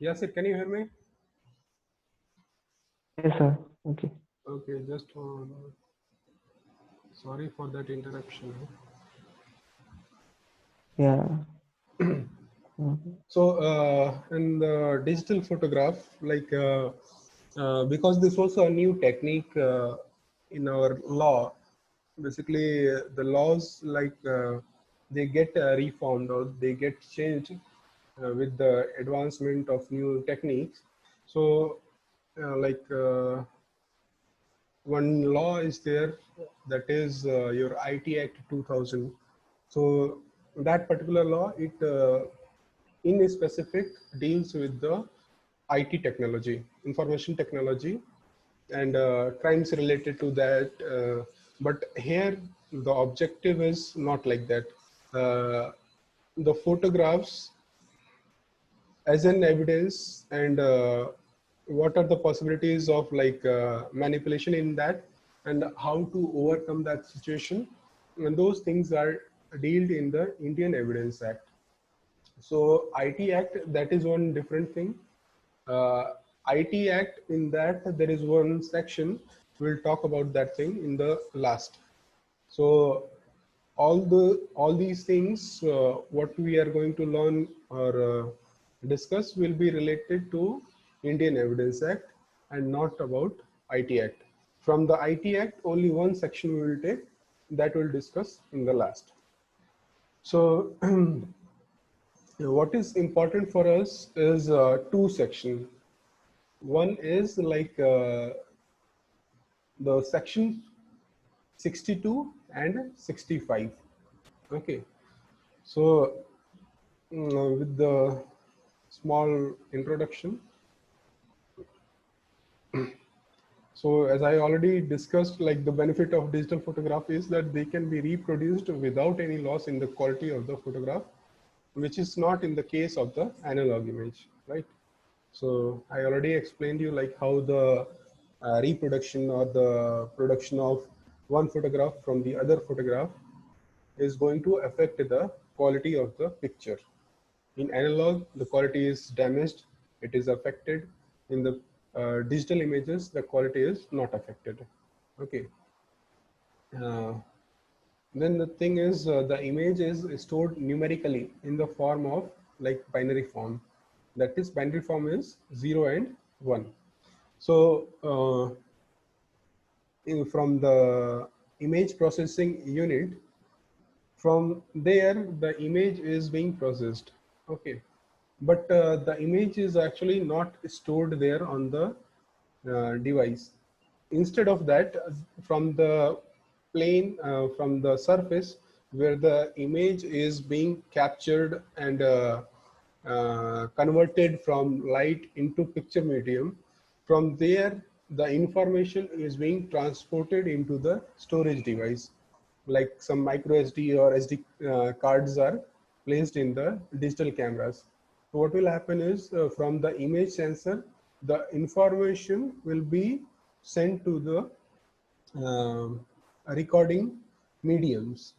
Yes, sir. Can you hear me? Yes, sir. Okay. Okay, just sorry for that interruption. Yeah. Mhm. So, in the digital photograph, because this was a new technique in our law, basically the laws they get reformed or they get changed with the advancement of new techniques. So, one law is there, that is your IT Act 2000. So that particular law, it in a specific deals with the IT technology, information technology, and crimes related to that. But here, the objective is not like that. The photographs as an evidence, and what are the possibilities of manipulation in that, and how to overcome that situation, and those things are dealt in the Indian Evidence Act. So IT Act, that is one different thing. uh, IT Act, in that there is one section, we'll talk about that thing in the last. So all these things, what we are going to learn or discuss will be related to Indian Evidence Act and not about IT Act. From the IT Act, only one section we will take, that we'll discuss in the last. So what is important for us is two sections. One is the section 62 and 65. Okay, so with the small introduction, so as I already discussed, like the benefit of digital photograph is that they can be reproduced without any loss in the quality of the photograph, which is not in the case of the analog image, right? So I already explained you like how the reproduction or the production of one photograph from the other photograph is going to affect the quality of the picture. In analog, the quality is damaged, it is affected. In the digital images, the quality is not affected. Okay. Uh, then the thing is, the image is stored numerically in the form of like binary form. That is, binary form is 0 and 1. So from the image processing unit, from there the image is being processed. Okay, but the image is actually not stored there on the device. Instead of that, from the plane, from the surface where the image is being captured and converted from light into picture medium, from there the information is being transported into the storage device, like some micro SD or SD cards are placed in the digital cameras. So what will happen is, from the image sensor, the information will be sent to the recording mediums.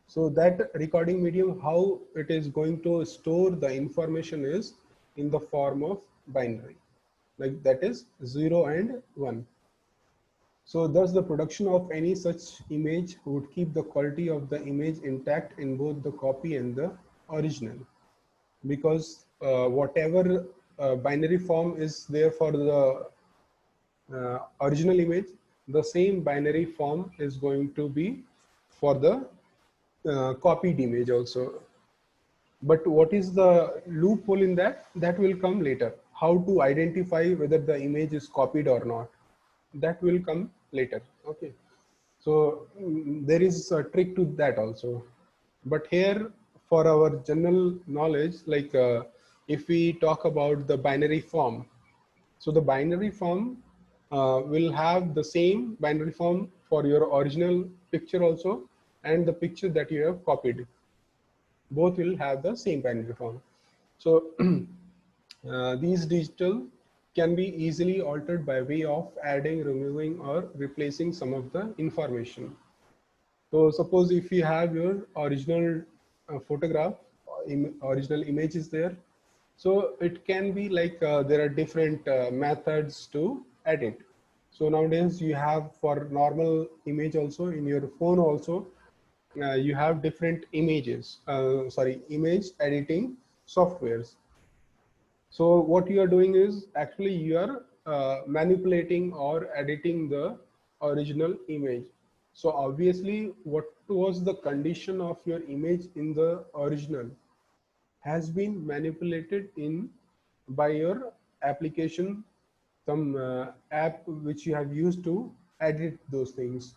So that recording medium, how it is going to store the information is in the form of binary, like that is 0 and 1. So thus the production of any such image would keep the quality of the image intact in both the copy and the original, because whatever binary form is there for the original image, the same binary form is going to be for the copied image also. But what is the loophole in that? That will come later. How to identify whether the image is copied or not? That will come later. Okay. So there is a trick to that also. But here, for our general knowledge, if we talk about the binary form, so the binary form will have the same binary form for your original picture also, and the picture that you have copied. Both will have the same binary form. So these digital can be easily altered by way of adding, removing, or replacing some of the information. So suppose if you have your original photograph, original image is there, So it can be like there are different methods to edit. So nowadays you have for normal image also in your phone also, you have different image editing softwares. So what you are doing is actually you are manipulating or editing the original image. So obviously what was the condition of your image in the original has been manipulated in by your application, some app which you have used to edit those things,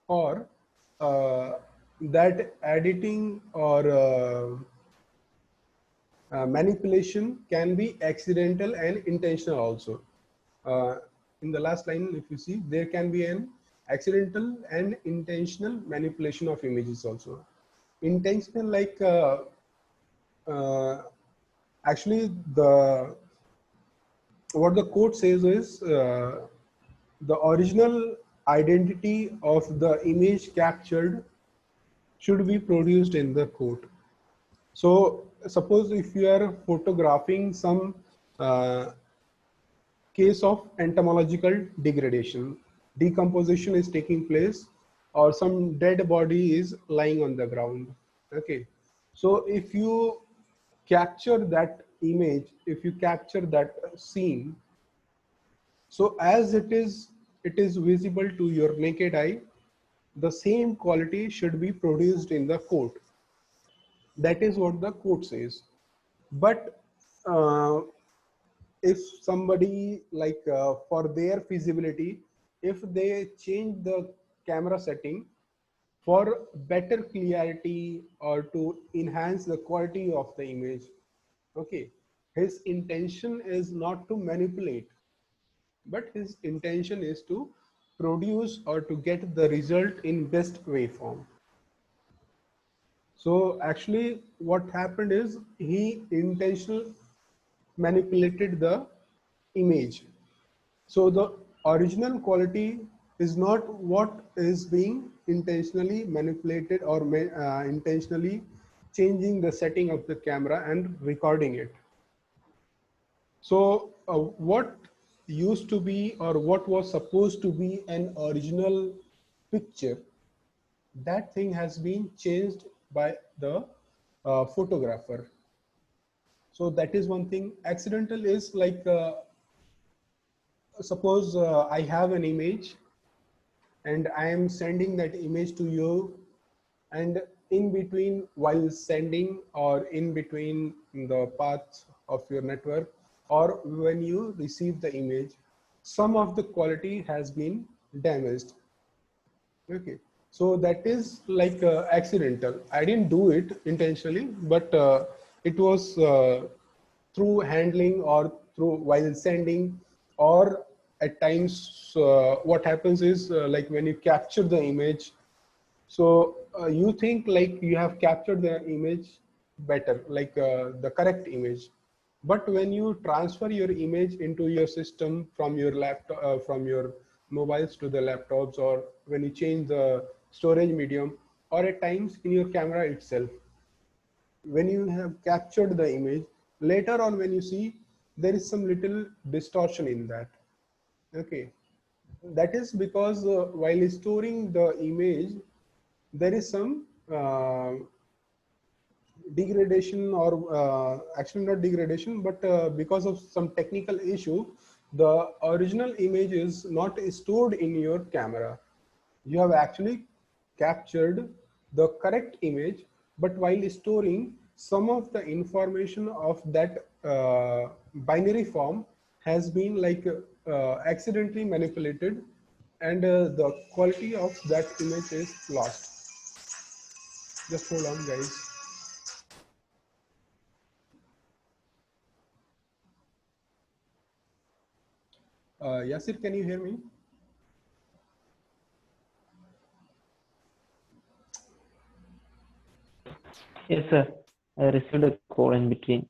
or uh, that editing or manipulation can be accidental and intentional also. Uh, in the last line, if you see, there can be an accidental and intentional manipulation of images also. Intentional, like uh, actually the what the code says is the original identity of the image captured should be produced in the code. So suppose if you are photographing some uh, case of entomological degradation, decomposition is taking place, or some dead body is lying on the ground. Okay. So if you capture that image, if you capture that scene, so as it is visible to your naked eye, the same quality should be produced in the code. That is what the code says. But uh, if somebody like for their feasibility, if they change the camera setting for better clarity or to enhance the quality of the image, okay, his intention is not to manipulate, but his intention is to produce or to get the result in best waveform. So actually what happened is he intentionally manipulated the image. So the original quality is not what is being intentionally manipulated or intentionally changing the setting of the camera and recording it. So what used to be or what was supposed to be an original picture, that thing has been changed by the photographer. So that is one thing. Accidental is like suppose I have an image and I am sending that image to you, and in between while sending or in between the path of your network or when you receive the image, some of the quality has been damaged. Okay, so that is like accidental. I didn't do it intentionally, but it was through handling or through while sending, or at times what happens is like when you capture the image, so you think like you have captured the image better, like the correct image. But when you transfer your image into your system from your laptop, from your mobiles to the laptops, or when you change the storage medium, or at times in your camera itself, when you have captured the image, later on when you see, there is some little distortion in that. Okay, that is because while storing the image, there is some degradation or actually not degradation, but because of some technical issue, the original image is not stored in your camera. You have actually captured the correct image, but while storing, some of the information of that binary form has been like accidentally manipulated, and the quality of that image is lost. Just hold on, guys. Yasir, can you hear me? Yes, sir. I received a call in between.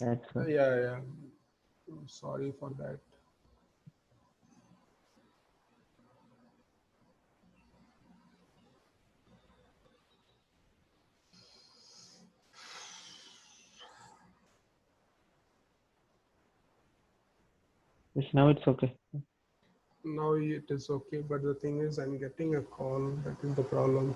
That's why. Yeah, yeah. Sorry for that. Yes, now it's okay. Now it is okay, but the thing is I'm getting a call. That is the problem.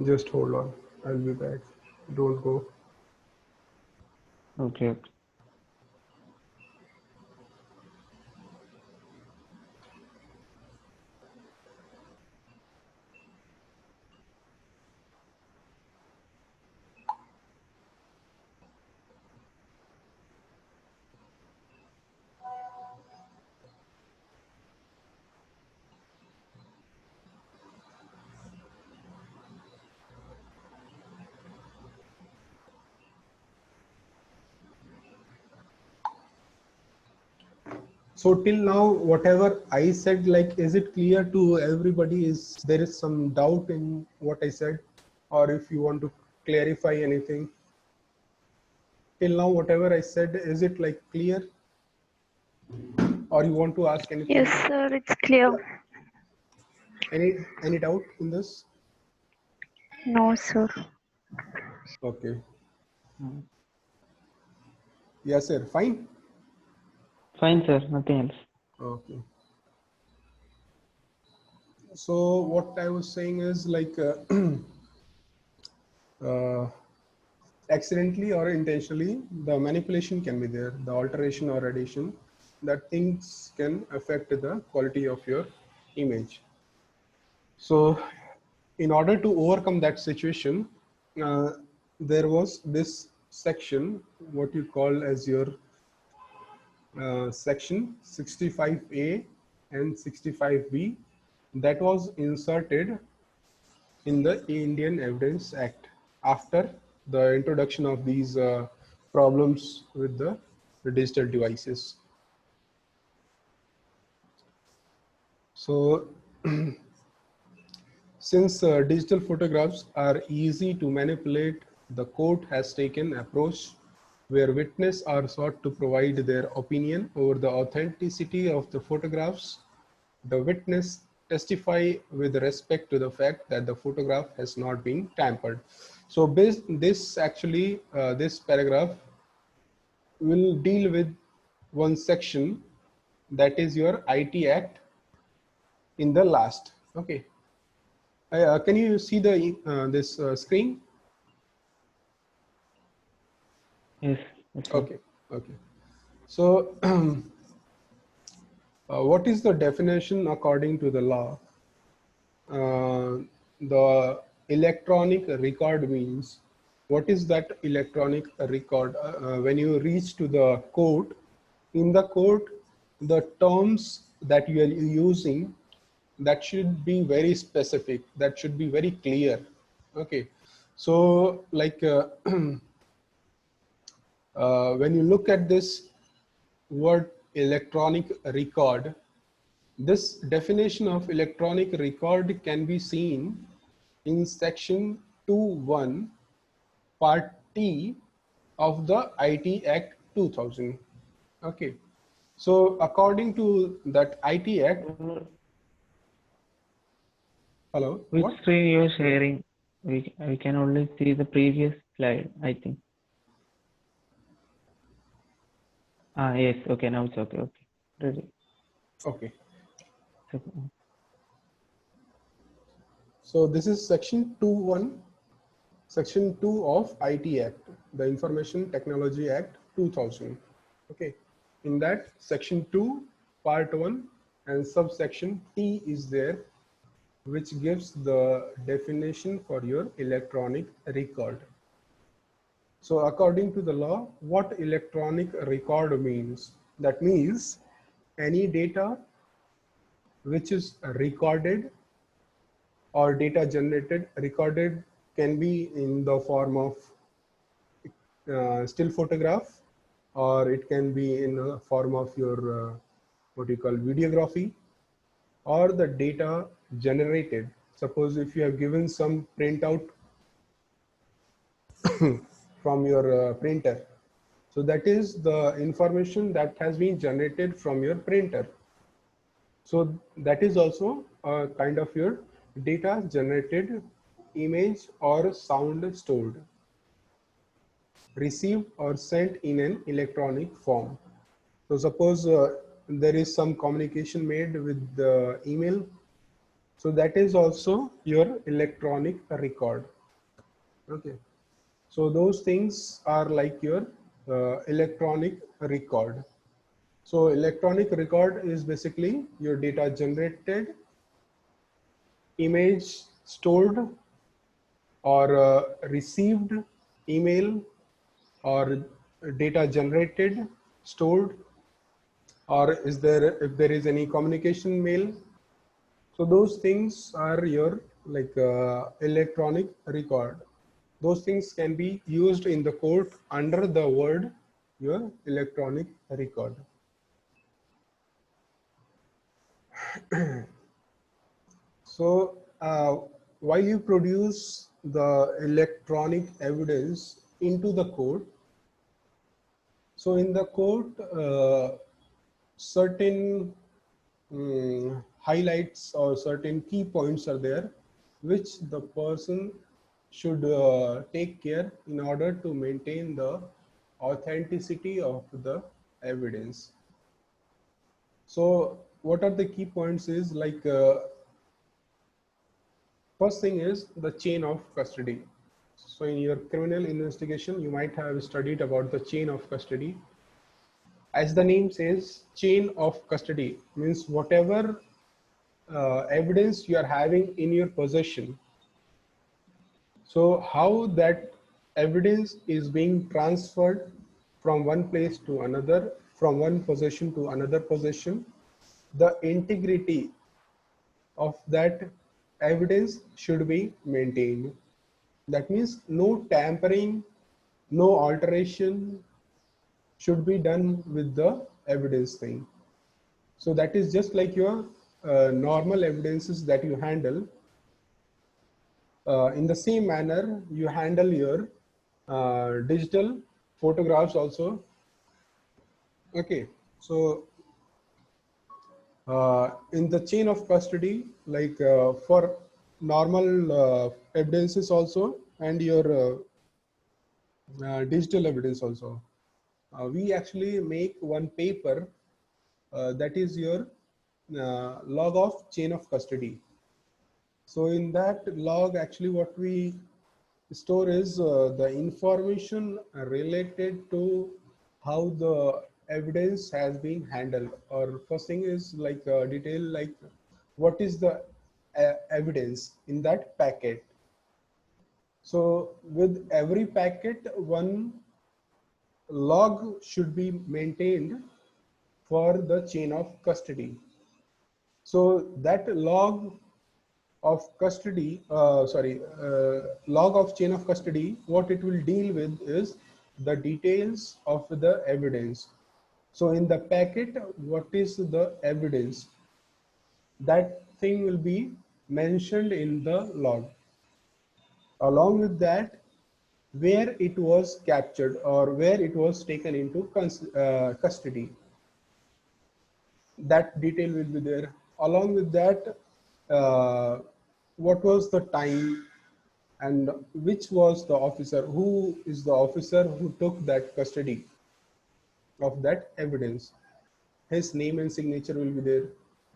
Just hold on. I'll be back. Don't go. Okay, okay. So till now, whatever I said, like, is it clear to everybody? Is there is some doubt in what I said, or if you want to clarify anything? Till now, whatever I said, is it like clear, or you want to ask Yes, anything? sir, it's clear. Any doubt in this? No, sir. Okay. Mm. Yes, sir. Fine. Fine, sir. Nothing else. Okay. So what I was saying is like uh, accidentally or intentionally, the manipulation can be there, the alteration or addition, that things can affect the quality of your image. So in order to overcome that situation, uh, there was this section, what you call as your section 65A and 65B, that was inserted in the Indian Evidence Act after the introduction of these problems with the digital devices. So since digital photographs are easy to manipulate, the court has taken approach where witnesses are sought to provide their opinion over the authenticity of the photographs. The witness testify with respect to the fact that the photograph has not been tampered. So this actually, this paragraph will deal with one section, that is your IT Act in the last. Okay. Can you see the this screen? Yes, yes, sir. Okay. Okay. So what is the definition according to the law? The electronic record means, what is that electronic record? When you reach to the court, in the court, the terms that you are using, that should be very specific, that should be very clear. Okay. So like when you look at this word electronic record, this definition of electronic record can be seen in section 2.1 part T of the IT Act 2000. Okay. So according to that IT Act, hello, Which what? screen you're sharing? We can only see the previous slide, I think. Ah, yes. Okay, now it's okay. Okay. Ready. Okay. So, So this is section 2.1, section 2 of IT Act, the Information Technology Act 2000. Okay. In that section 2, part 1 and subsection T is there, which gives the definition for your electronic record. So according to the law, what electronic record means? That means any data which is recorded or data generated. Recorded can be in the form of still photograph, or it can be in the form of your what you call videography, or the data generated. Suppose if you have given some printout from your printer, so that is the information that has been generated from your printer. So that is also a kind of your data generated image or sound stored, received or sent in an electronic form. So suppose there is some communication made with the email. So that is also your electronic record. Okay. So those things are like your electronic record. So electronic record is basically your data generated, image stored, or received, email, or data generated, stored, or is there, if there is any communication mail. So those things are your like electronic record. Those things can be used in the court under the word your electronic record. So while you produce the electronic evidence into the court, so in the court, certain highlights or certain key points are there, which the person should take care in order to maintain the authenticity of the evidence. So what are the key points is like, first thing is the chain of custody. So in your criminal investigation, you might have studied about the chain of custody. As the name says, chain of custody means whatever evidence you are having in your possession. So how that evidence is being transferred from one place to another, from one possession to another possession, the integrity of that evidence should be maintained. That means no tampering, no alteration should be done with the evidence thing. So that is just like your normal evidences that you handle. In the same manner, you handle your digital photographs also. Okay, so in the chain of custody, like for normal evidences also, and your digital evidence also, we actually make one paper that is your log of chain of custody. So in that log, actually what we store is the information related to how the evidence has been handled. Or first thing is like detail, like what is the evidence in that packet. So with every packet, one log should be maintained for the chain of custody. So that log of custody, log of chain of custody, what it will deal with is the details of the evidence. So in the packet, what is the evidence? That thing will be mentioned in the log. Along with that, where it was captured or where it was taken into custody, that detail will be there. Along with that, what was the time and which was the officer, who is the officer who took that custody of that evidence. His name and signature will be there.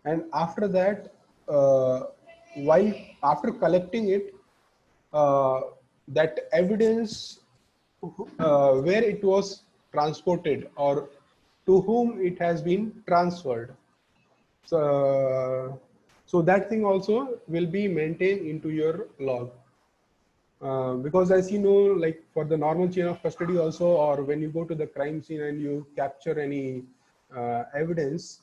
And after that, while after collecting it, that evidence, where it was transported or to whom it has been transferred. So that thing also will be maintained into your log. Because as you know, like for the normal chain of custody also, or when you go to the crime scene and you capture any evidence,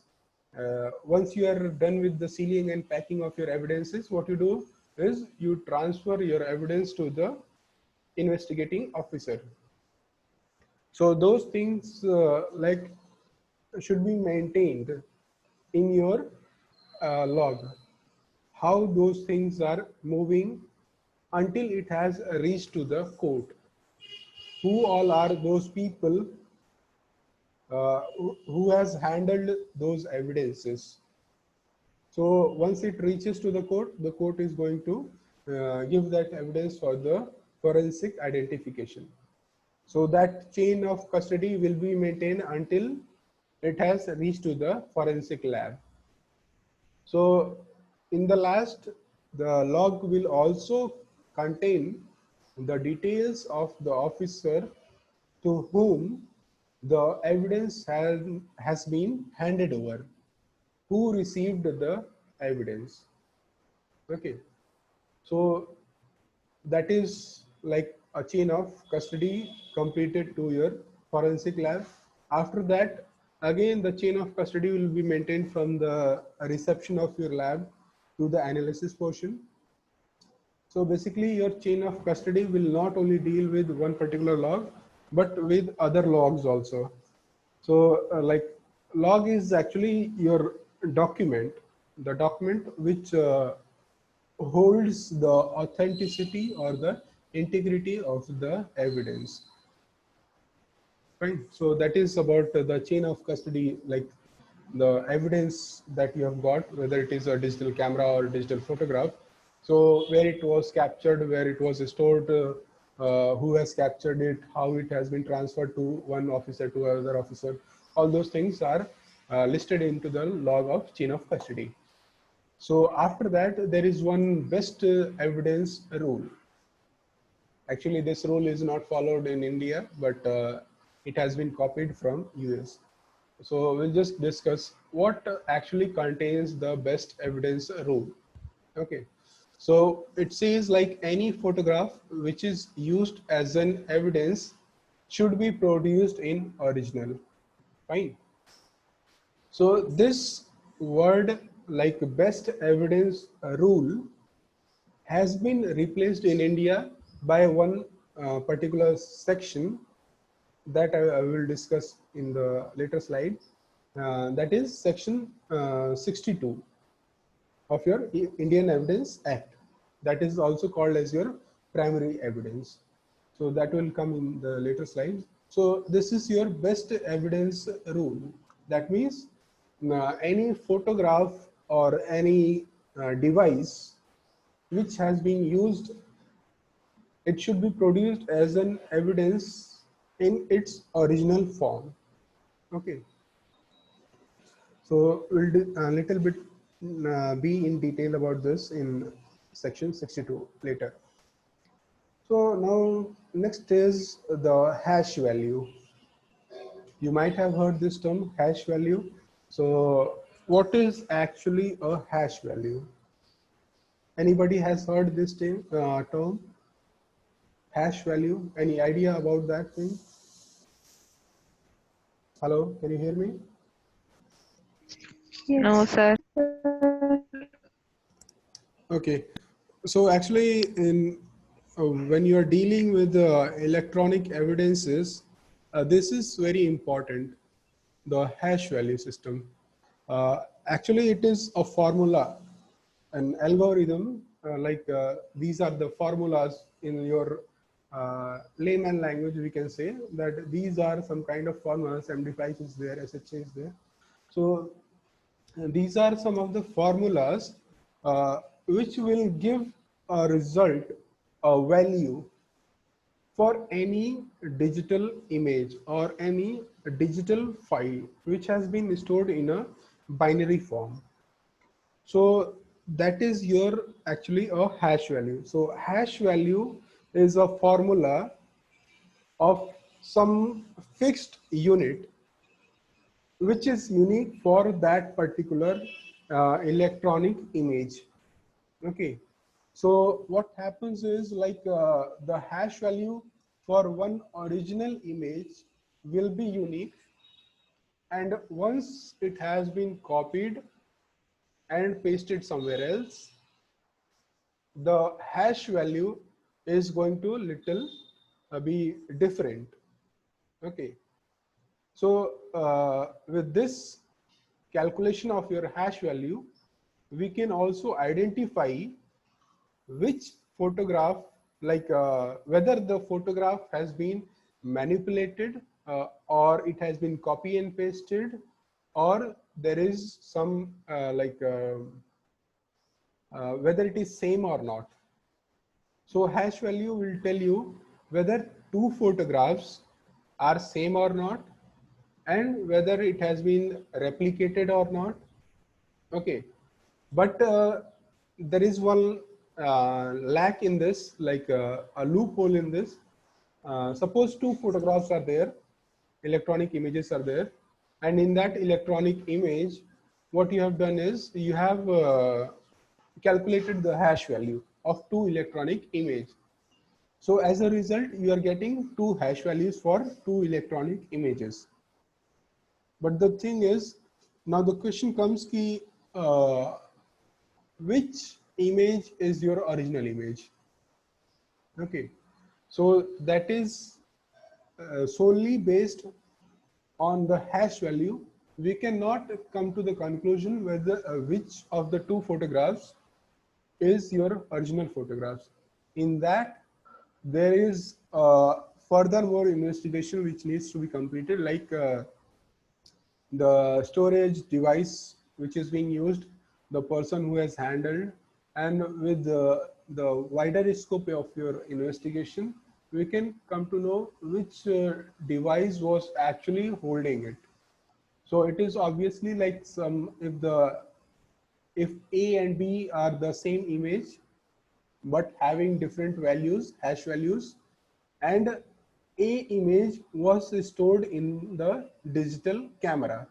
once you are done with the sealing and packing of your evidences, what you do is you transfer your evidence to the investigating officer. So those things like should be maintained in your log, how those things are moving until it has reached to the court. Who all are those people who has handled those evidences? So once it reaches to the court is going to give that evidence for the forensic identification. So that chain of custody will be maintained until it has reached to the forensic lab. So in the last, the log will also contain the details of the officer to whom the evidence has been handed over, who received the evidence. Okay, so that is like a chain of custody completed to your forensic lab. After that, again the chain of custody will be maintained from the reception of your lab to the analysis portion. So basically your chain of custody will not only deal with one particular log, but with other logs also. So like log is actually your document, the document which holds the authenticity or the integrity of the evidence. Fine. So that is about the chain of custody, like the evidence that you have got, whether it is a digital camera or digital photograph. So where it was captured, where it was stored, who has captured it, how it has been transferred to one officer to another officer. All those things are listed into the log of chain of custody. So after that, there is one best evidence rule. Actually, this rule is not followed in India, but it has been copied from US. So we'll just discuss what actually contains the best evidence rule. Okay. So it says like any photograph which is used as an evidence should be produced in original. Fine. So this word like best evidence rule has been replaced in India by one particular section that I will discuss in the later slide. That is section 62 of your Indian Evidence Act. That is also called as your primary evidence. So that will come in the later slides. So this is your best evidence rule. That means any photograph or any device which has been used, it should be produced as an evidence in its original form. Okay. So we'll do a little bit be in detail about this in section 62 later. So now next is the hash value. You might have heard this term hash value. So what is actually a hash value? Anybody has heard this term? Hash value? Any idea about that thing? Hello, can you hear me? No, sir. Okay. So actually, when you are dealing with electronic evidences, this is very important, the hash value system. Actually, it is a formula, an algorithm, these are the formulas in your layman language, we can say that these are some kind of formulas, MD5 is there, SHA is there. So these are some of the formulas which will give a result, a value for any digital image or any digital file which has been stored in a binary form. So that is your actually a hash value. So hash value is a formula of some fixed unit which is unique for that particular electronic image. Okay. So what happens is like the hash value for one original image will be unique, and once it has been copied and pasted somewhere else, the hash value is going to little be different. Okay. So with this calculation of your hash value, we can also identify which photograph, like whether the photograph has been manipulated or it has been copy and pasted, or there is some whether it is same or not. So hash value will tell you whether two photographs are same or not, and whether it has been replicated or not. Okay, but there is one lack in this, like a loophole in this. Suppose two photographs are there, electronic images are there, and in that electronic image, what you have done is you have calculated the hash value of two electronic image. So as a result, you are getting two hash values for two electronic images. But the thing is, now the question comes ki, which image is your original image? Okay, so that is solely based on the hash value. We cannot come to the conclusion whether which of the two photographs is your original photographs. In that, there is further more investigation which needs to be completed, like the storage device which is being used, the person who has handled, and with the wider scope of your investigation, we can come to know which device was actually holding it. So it is obviously like some, if A and B are the same image but having different values, hash values, and A image was stored in the digital camera.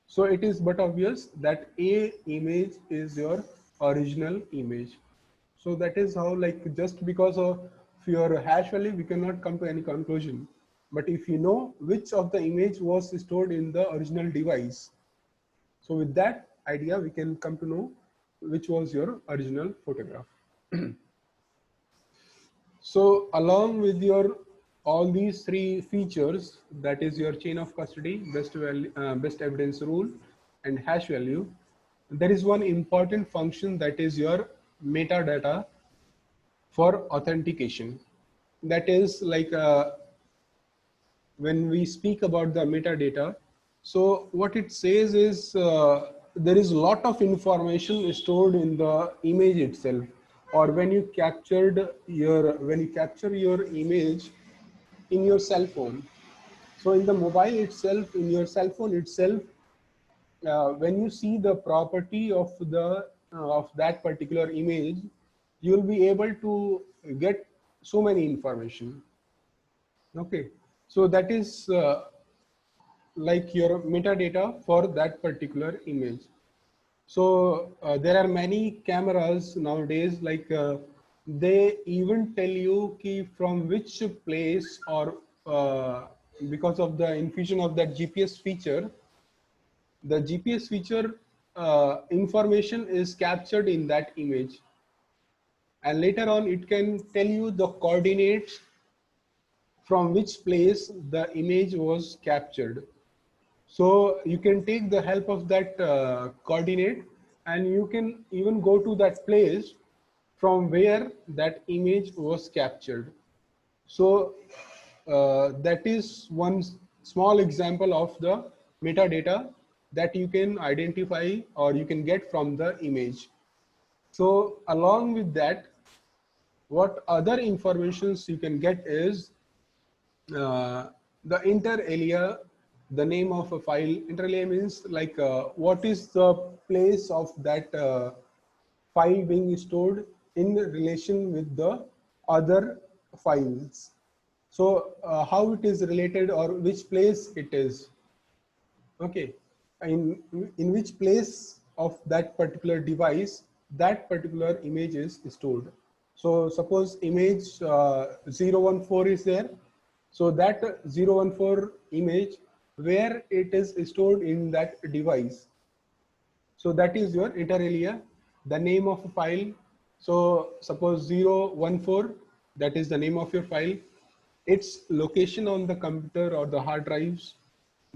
So it is but obvious that A image is your original image. So that is how, like, just because of your hash value, we cannot come to any conclusion. But if you know which of the image was stored in the original device, so with that idea, we can come to know which was your original photograph. So along with your all these three features, that is your chain of custody, best evidence rule, and hash value, there is one important function, that is your metadata for authentication. That is like when we speak about the metadata, so what it says is there is a lot of information stored in the image itself, or when you capture your image in your cell phone. So in the mobile itself, in your cell phone itself, when you see the property of that particular image, you will be able to get so many information. Okay, so that is like your metadata for that particular image. So there are many cameras nowadays, like they even tell you ki from which place, or because of the infusion of that GPS feature, the GPS feature information is captured in that image, and later on it can tell you the coordinates from which place the image was captured. So you can take the help of that coordinate, and you can even go to that place from where that image was captured. So that is one small example of the metadata that you can identify or you can get from the image. So along with that, what other informations you can get is the inter alia, the name of a file. Inter alia means like what is the place of that file being stored in relation with the other files. So how it is related, or which place it is. Okay, in which place of that particular device that particular image is stored. So suppose image 014 is there. So that 014 image, where it is stored in that device. So that is your inter alia, the name of a file. So suppose 014, that is the name of your file. Its location on the computer or the hard drives,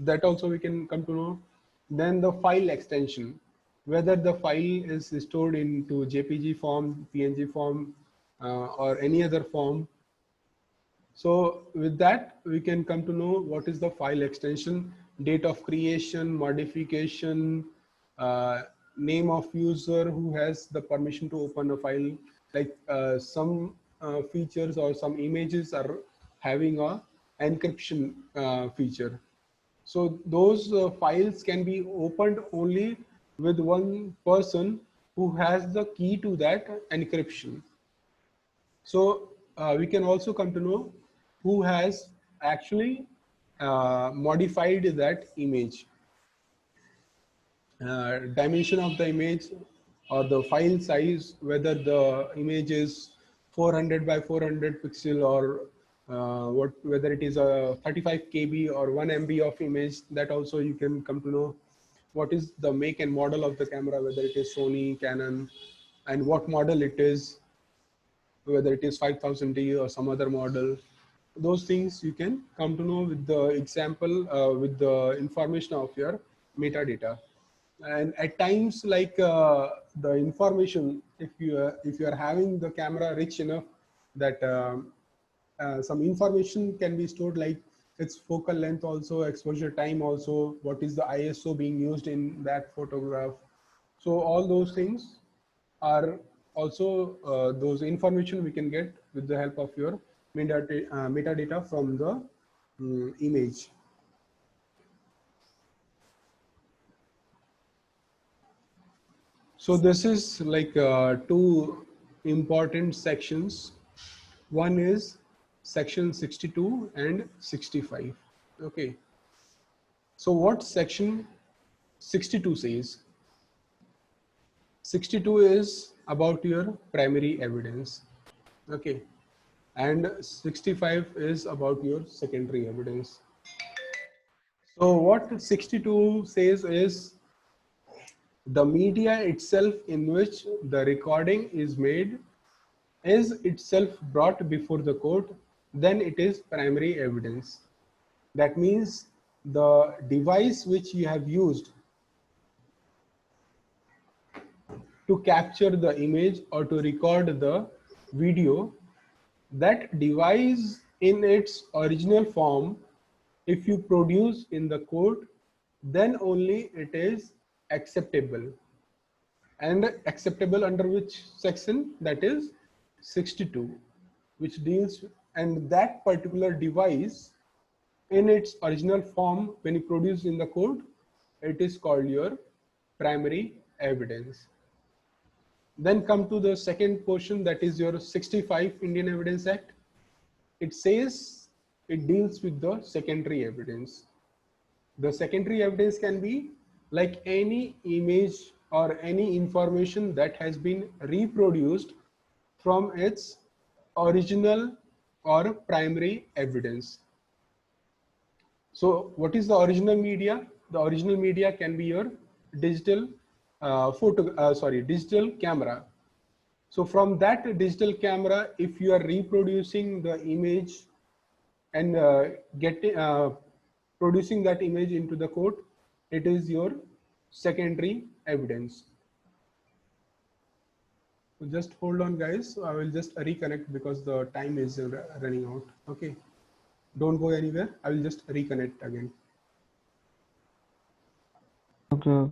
that also we can come to know. Then the file extension, whether the file is stored into JPG form, PNG form, or any other form. So with that, we can come to know what is the file extension, date of creation, modification, name of user who has the permission to open a file, like some features or some images are having a encryption feature. So those files can be opened only with one person who has the key to that encryption. So we can also come to know who has actually modified that image. Dimension of the image or the file size, whether the image is 400 by 400 pixel or whether it is a 35 KB or 1 MB of image, that also you can come to know. What is the make and model of the camera, whether it is Sony, Canon, and what model it is, whether it is 5000D or some other model. Those things you can come to know with the example, with the information of your metadata. And at times, like the information, if you are having the camera rich enough that some information can be stored, like its focal length, also exposure time, also what is the ISO being used in that photograph. So all those things are also those information we can get with the help of your metadata from the image. So this is like two important sections. One is section 62 and 65. Okay. So what section 62 says? 62 is about your primary evidence. Okay. And 65 is about your secondary evidence. So what 62 says is the media itself in which the recording is made is itself brought before the court, then it is primary evidence. That means the device which you have used to capture the image or to record the video, that device in its original form, if you produce in the court, then only it is acceptable. And acceptable under which section? That is 62, which deals, and that particular device in its original form, when you produce in the court, it is called your primary evidence. Then come to the second portion, that is your 65 Indian Evidence Act. It says it deals with the secondary evidence. The secondary evidence can be like any image or any information that has been reproduced from its original or primary evidence. So what is the original media? The original media can be your digital digital camera. So from that digital camera, if you are reproducing the image and producing that image into the court, it is your secondary evidence. So just hold on, guys. I will just reconnect because the time is running out. Okay. Don't go anywhere. I will just reconnect again. Okay.